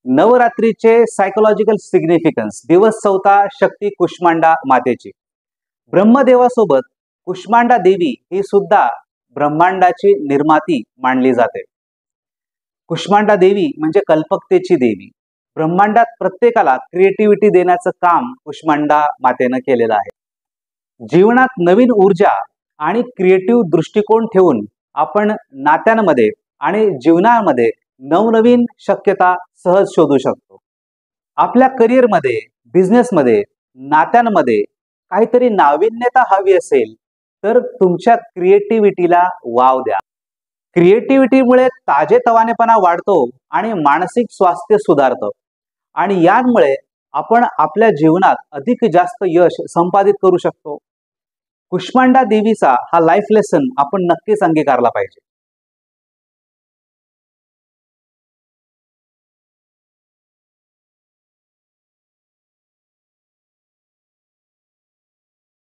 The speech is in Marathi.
नवरात्रीचे सायकोलॉजिकल सिग्निफिकन्स दिवस 4 शक्ती कुष्मांडा मातेची. ब्रह्मदेवासोबत कुष्मांडा देवी ही सुद्धा ब्रह्मांडाची निर्माती मानली जाते. कुष्मांडा देवी म्हणजे कल्पकतेची देवी. ब्रह्मांडात प्रत्येकाला क्रिएटिव्हिटी देण्याचं काम कुष्मांडा मातेनं केलेलं आहे. जीवनात नवीन ऊर्जा आणि क्रिएटिव्ह दृष्टिकोन ठेवून आपण नात्यांमध्ये आणि जीवनामध्ये नवनवीन शक्यता सहज शोधू शकतो. आपल्या करिअरमध्ये, बिझनेसमध्ये, नात्यांमध्ये काहीतरी नाविन्यता हवी असेल तर तुमच्या क्रिएटिव्हिटीला वाव द्या. क्रिएटिव्हिटीमुळे ताजेतवानेपणा वाढतो आणि मानसिक स्वास्थ्य सुधारतं आणि यामुळे आपण आपल्या जीवनात अधिक जास्त यश संपादित करू शकतो. कुष्मांडा देवीचा हा लाईफ लेसन आपण नक्कीच अंगीकारला पाहिजे.